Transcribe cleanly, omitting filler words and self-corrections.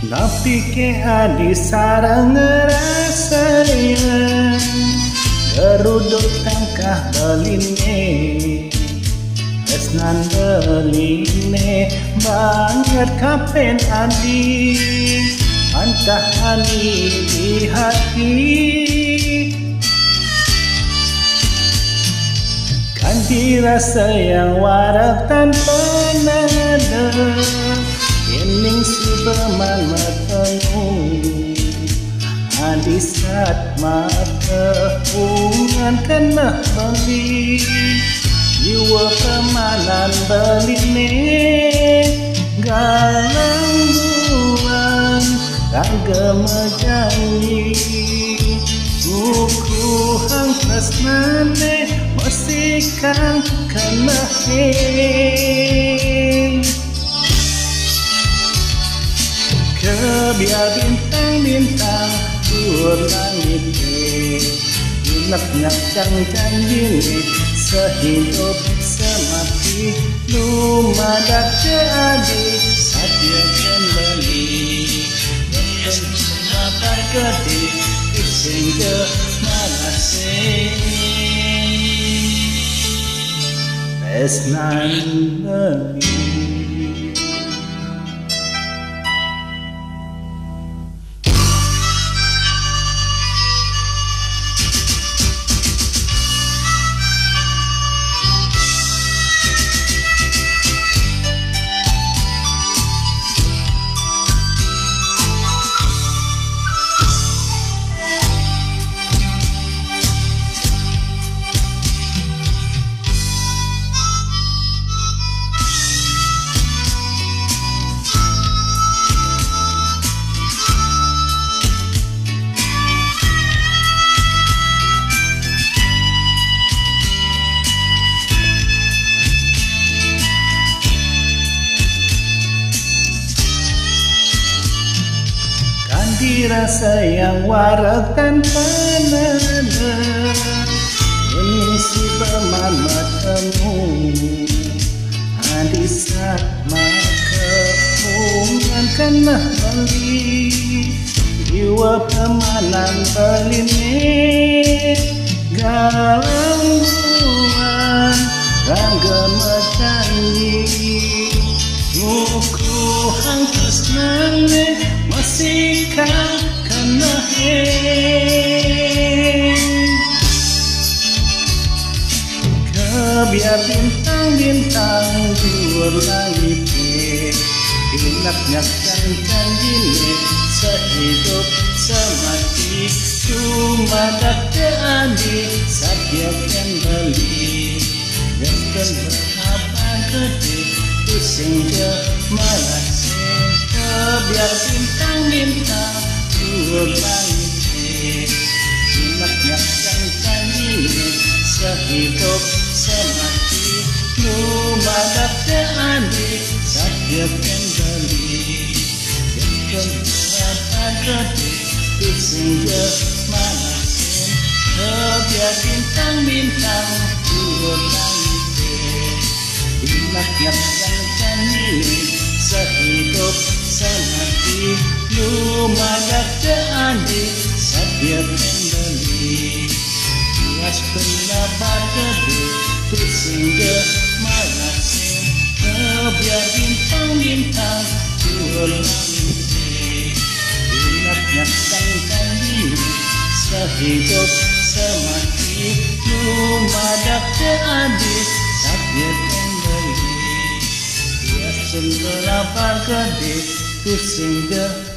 Napike adi sarang ngerasanya geruduk tangkah beline esnan beline banget kapen adi antah ani di hati kanti rasa yang warak tanpa nada Ening Superman matemu Adi saat mata ungan kena beli Jiwa pemanan beline Galang bulan dan gemejangi Buku hang tresnane Mesikan kena Kebiar bintang-bintang tur langit Inak-nak janji sehidup semati lumadak jadi saja kembali Betul lapar gede Ising ke malasih Esnan beli Rasa yang warak tanpa nada Ini Superman matamu Adi saat maka ungan kena beli Jiwa pemanan beline Galang bulan rangga mecangi Muku hang tresnane masih kena Kebiar bintang-bintang tur langit Inak-nak janji sehidup semati Sumadak jadi saja kembali Jangan berapa gede pusing ke malasih Kebiar bintang-bintang tur langit Inak-nak janji sehidup semati Lumadak jadi saja kembali Jangan berapa gede pusing ke malasih Kebiar bintang-bintang tur langit Inak-nak janji sehidup semati lumadak jadi saja kembali Bias pendapat gede pusing ke malasih Kebiar bintang-bintang tur langit Inak-nak janji sehidup semati lumadak jadi saja kembali Bias pendapat gede pusing ke